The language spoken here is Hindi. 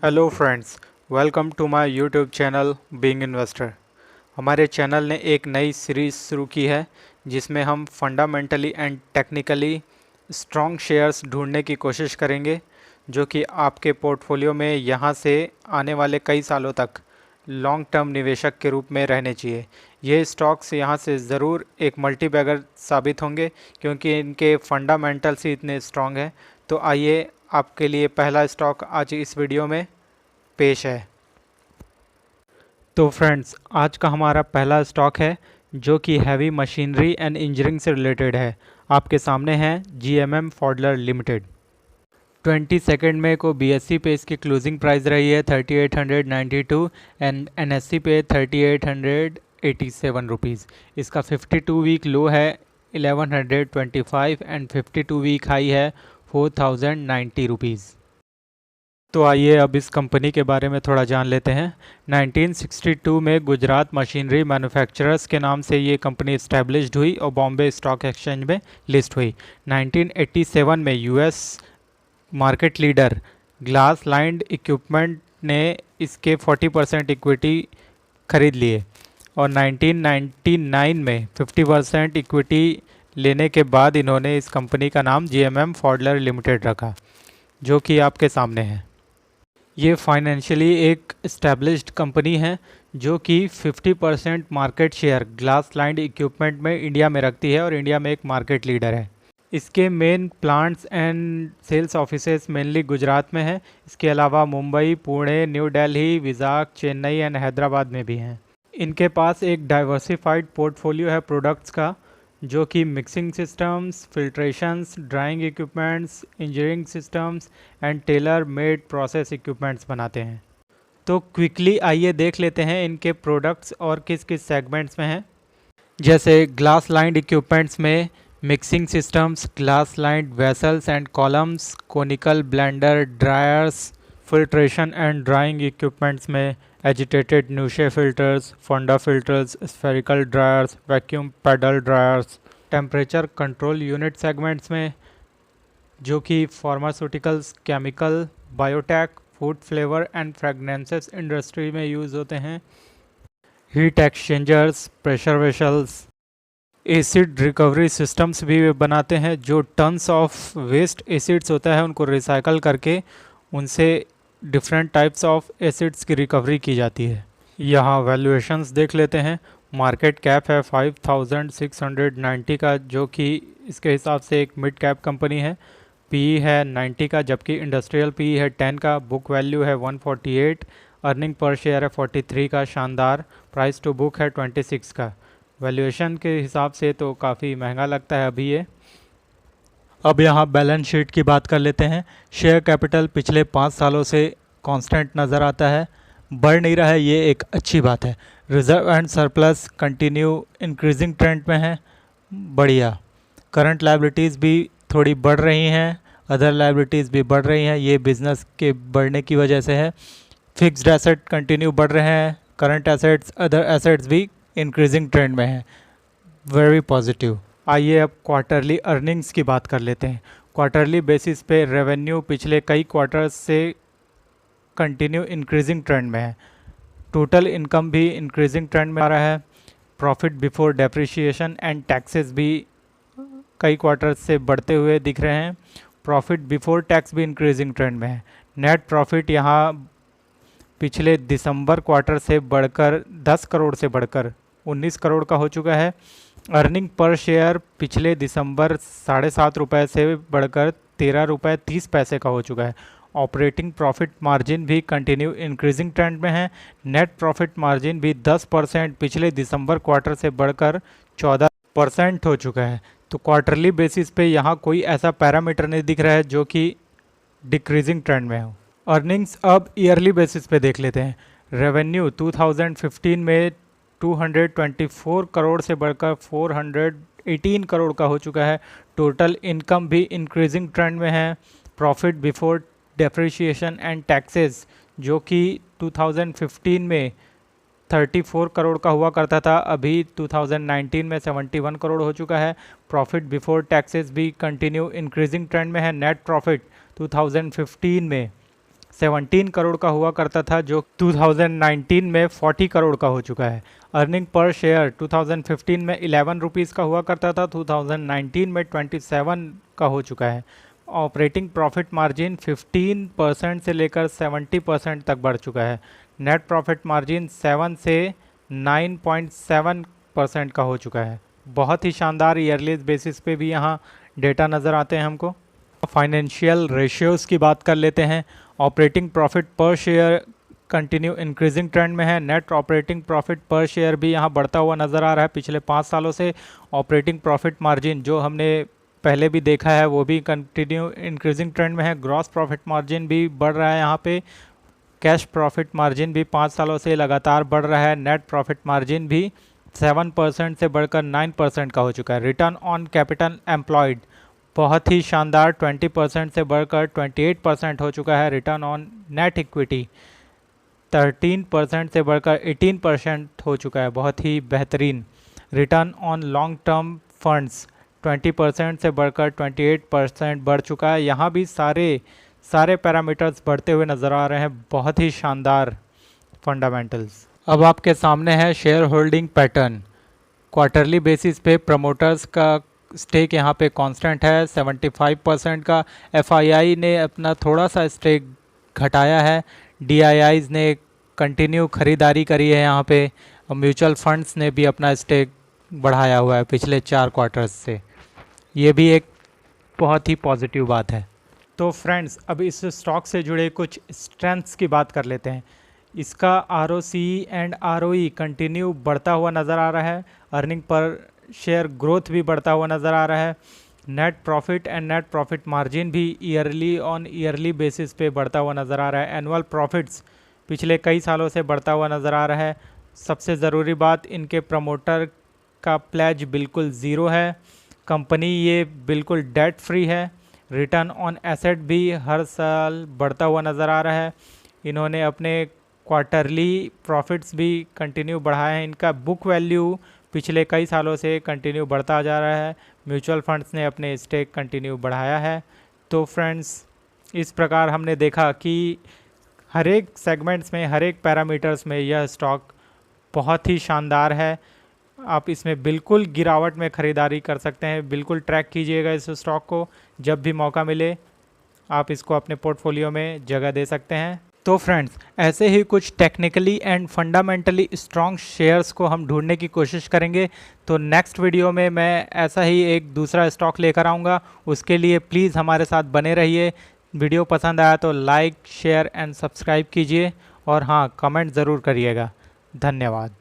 Hello friends, welcome to my YouTube channel Being Investor. हमारे चैनल ने एक नई सीरीज़ शुरू की है जिसमें हम fundamentally and technically strong shares ढूंढने की कोशिश करेंगे जो कि आपके पोर्टफोलियो में यहाँ से आने वाले कई सालों तक लॉन्ग टर्म निवेशक के रूप में रहने चाहिए। ये स्टॉक्स यहाँ से ज़रूर एक मल्टी बैगर साबित होंगे क्योंकि इनके फंडामेंटल्स ही इतने स्ट्रॉन्ग हैं। तो आइए आपके लिए पहला स्टॉक आज इस वीडियो में पेश है। तो फ्रेंड्स, आज का हमारा पहला स्टॉक है जो कि हैवी मशीनरी एंड इंजीनियरिंग से रिलेटेड है। आपके सामने है जीएमएम फॉडलर लिमिटेड। 22 मई को बीएससी पे इसकी क्लोजिंग प्राइस रही है 3892 एंड एनएससी पे 3887 रुपीज़। इसका 52 वीक लो है 1125 एंड 52 वीक हाई है 4090 रुपीज़। तो आइए अब इस कंपनी के बारे में थोड़ा जान लेते हैं। 1962 में गुजरात मशीनरी मैन्युफैक्चरर्स के नाम से ये कंपनी इस्टेब्लिश्ड हुई और बॉम्बे स्टॉक एक्सचेंज में लिस्ट हुई। 1987 में US market leader glass lined equipment ने इसके 40% इक्विटी खरीद लिए और 1999 में 50% इक्विटी लेने के बाद इन्होंने इस कंपनी का नाम जीएमएम फॉडलर लिमिटेड रखा, जो कि आपके सामने है। ये फाइनेंशियली एक इस्टेब्लिश्ड कंपनी है जो कि 50% market share glass lined equipment में इंडिया में रखती है और इंडिया में एक मार्केट लीडर है। इसके main plants and sales offices mainly Gujarat में है। इसके अलावा मुंबई, पुणे, न्यू दिल्ली, विजाग, चेन्नई एंड हैदराबाद में भी हैं। इनके पास एक डाइवर्सिफाइड पोर्टफोलियो है प्रोडक्ट्स का, जो कि mixing systems, filtrations, drying equipments, engineering systems and tailor made process equipments बनाते हैं। तो क्विकली आइए देख लेते हैं इनके प्रोडक्ट्स और किस किस सेगमेंट्स में हैं। जैसे ग्लास लाइंड इक्विपमेंट्स में mixing systems, glass lined vessels and columns, conical blender, dryers, filtration and drying equipments में agitated nutsche filters, funda filters, spherical dryers, vacuum paddle dryers. Temperature control unit segments में जो कि pharmaceuticals, chemical, biotech, food flavour and fragrances industry में यूज़ होते हैं। Heat exchangers, pressure vessels, acid recovery systems भी बनाते हैं जो टन्स ऑफ वेस्ट एसिड्स होता है उनको रिसाइकल करके उनसे डिफरेंट टाइप्स ऑफ एसिड्स की रिकवरी की जाती है। यहाँ वैल्यूएशंस देख लेते हैं। मार्केट कैप है 5690 का, जो कि इसके हिसाब से एक मिड कैप कंपनी है। पीई है 90 का, जबकि इंडस्ट्रियल पीई है 10 का। बुक वैल्यू है 148, अर्निंग पर शेयर है 43 का। शानदार प्राइस टू बुक है 26 का। वैल्यूएशन के हिसाब से तो काफ़ी महंगा लगता है अभी ये। अब यहाँ बैलेंस शीट की बात कर लेते हैं। शेयर कैपिटल पिछले 5 सालों से कांस्टेंट नज़र आता है, बढ़ नहीं रहा है, ये एक अच्छी बात है। Reserve and surplus continue increasing trend में है, बढ़िया। करंट लायबिलिटीज़ भी थोड़ी बढ़ रही हैं, अदर लायबिलिटीज़ भी बढ़ रही हैं, ये बिजनेस के बढ़ने की वजह से है। फिक्स्ड एसेट कंटिन्यू बढ़ रहे हैं, करंट एसेट्स, अदर एसेट्स भी इंक्रीजिंग ट्रेंड में है, वेरी पॉजिटिव। आइए अब क्वार्टरली अर्निंग्स की बात कर लेते हैं। क्वार्टरली बेसिस पे रेवेन्यू पिछले कई क्वार्टर्स से कंटिन्यू इंक्रीजिंग ट्रेंड में है। टोटल इनकम भी इंक्रीजिंग ट्रेंड में आ रहा है। Profit before depreciation and taxes भी कई क्वार्टर्स से बढ़ते हुए दिख रहे हैं। प्रॉफिट बिफोर टैक्स भी इंक्रीजिंग ट्रेंड में है। नेट प्रॉफिट यहाँ पिछले दिसंबर क्वार्टर से बढ़कर 10 करोड़ से बढ़कर 19 करोड़ का हो चुका है। अर्निंग पर शेयर पिछले दिसंबर 7.5 रुपये से बढ़कर 13 रुपये 30 पैसे का हो चुका है। ऑपरेटिंग प्रॉफिट मार्जिन भी कंटिन्यू इंक्रीजिंग ट्रेंड में है। नेट प्रॉफिट मार्जिन भी 10% पिछले दिसंबर क्वार्टर से बढ़कर 14% हो चुका है। तो क्वार्टरली बेसिस पे यहाँ कोई ऐसा पैरामीटर नहीं दिख रहा है जो कि डिक्रीजिंग ट्रेंड में हो। अर्निंग्स अब ईयरली बेसिस पे देख लेते हैं। रेवेन्यू 2015 में 224 करोड़ से बढ़कर 418 करोड़ का हो चुका है। टोटल इनकम भी इंक्रीजिंग ट्रेंड में है। Profit before depreciation and taxes जो कि 2015 में 34 करोड़ का हुआ करता था, अभी 2019 में 71 करोड़ हो चुका है। प्रॉफिट बिफोर टैक्सेस भी कंटिन्यू इंक्रीजिंग ट्रेंड में है। नेट प्रॉफिट 2015 में 17 करोड़ का हुआ करता था, जो 2019 में 40 करोड़ का हो चुका है। अर्निंग पर शेयर 2015 में 11 रुपीज़ का हुआ करता था, 2019 में 27 का हो चुका है। ऑपरेटिंग प्रॉफिट मार्जिन 15% से लेकर 70% तक बढ़ चुका है। नेट प्रॉफिट मार्जिन 7 से 9.7% का हो चुका है। बहुत ही शानदार ईयरली बेसिस पे भी यहाँ डेटा नज़र आते हैं हमको। फाइनेंशियल रेशियोज़ की बात कर लेते हैं। ऑपरेटिंग प्रॉफिट पर शेयर कंटिन्यू इंक्रीजिंग ट्रेंड में है। नेट ऑपरेटिंग प्रॉफिट पर शेयर भी यहाँ बढ़ता हुआ नज़र आ रहा है पिछले 5 सालों से। ऑपरेटिंग प्रॉफिट मार्जिन जो हमने पहले भी देखा है वो भी कंटिन्यू इंक्रीजिंग ट्रेंड में है। ग्रॉस प्रॉफिट मार्जिन भी बढ़ रहा है यहाँ पे। कैश प्रॉफिट मार्जिन भी 5 सालों से लगातार बढ़ रहा है। नेट प्रॉफिट मार्जिन भी 7% से बढ़कर 9% का हो चुका है। रिटर्न ऑन कैपिटल एम्प्लॉयड बहुत ही शानदार 20% से बढ़कर 28% हो चुका है। रिटर्न ऑन नेट इक्विटी 13% से बढ़कर 18% हो चुका है, बहुत ही बेहतरीन। Return on long term funds 20% से बढ़कर 28% बढ़ चुका है। यहाँ भी सारे पैरामीटर्स बढ़ते हुए नज़र आ रहे हैं, बहुत ही शानदार फंडामेंटल्स। अब आपके सामने है share holding pattern. Quarterly basis पे प्रमोटर्स का स्टेक यहाँ पे कांस्टेंट है 75% का। एफआईआई ने अपना थोड़ा सा स्टेक घटाया है। डीआईआईज ने कंटिन्यू खरीदारी करी है यहाँ पे। म्यूचुअल फंड्स ने भी अपना स्टेक बढ़ाया हुआ है पिछले 4 क्वार्टर्स से। ये भी एक बहुत ही पॉजिटिव बात है। तो फ्रेंड्स, अब इस स्टॉक से जुड़े कुछ स्ट्रेंथ्स की बात कर लेते हैं। इसका ROC एंड ROE कंटिन्यू बढ़ता हुआ नज़र आ रहा है। अर्निंग पर शेयर ग्रोथ भी बढ़ता हुआ नज़र आ रहा है। Net profit and net profit margin भी ईयरली बेसिस पे बढ़ता हुआ नज़र आ रहा है। एनुअल प्रॉफिट्स पिछले कई सालों से बढ़ता हुआ नज़र आ रहा है। सबसे ज़रूरी बात, इनके प्रमोटर का प्लेज बिल्कुल ज़ीरो है। कंपनी ये बिल्कुल डेट फ्री है। रिटर्न ऑन एसेट भी हर साल बढ़ता हुआ नज़र आ रहा है। इन्होंने अपने क्वार्टरली प्रॉफिट्स भी कंटिन्यू बढ़ाए हैं। इनका बुक वैल्यू पिछले कई सालों से कंटिन्यू बढ़ता जा रहा है। म्यूचुअल फंड्स ने अपने स्टेक कंटिन्यू बढ़ाया है। तो फ्रेंड्स, इस प्रकार हमने देखा कि हर एक सेगमेंट्स में, हर एक पैरामीटर्स में यह स्टॉक बहुत ही शानदार है। आप इसमें बिल्कुल गिरावट में ख़रीदारी कर सकते हैं। बिल्कुल ट्रैक कीजिएगा इस स्टॉक को। जब भी मौका मिले आप इसको अपने पोर्टफोलियो में जगह दे सकते हैं। तो फ्रेंड्स, ऐसे ही कुछ technically and fundamentally strong shares को हम ढूंढने की कोशिश करेंगे। तो नेक्स्ट वीडियो में मैं ऐसा ही एक दूसरा स्टॉक लेकर आऊँगा। उसके लिए प्लीज़ हमारे साथ बने रहिए। वीडियो पसंद आया तो लाइक, शेयर एंड सब्सक्राइब कीजिए और हाँ, कमेंट ज़रूर करिएगा। धन्यवाद।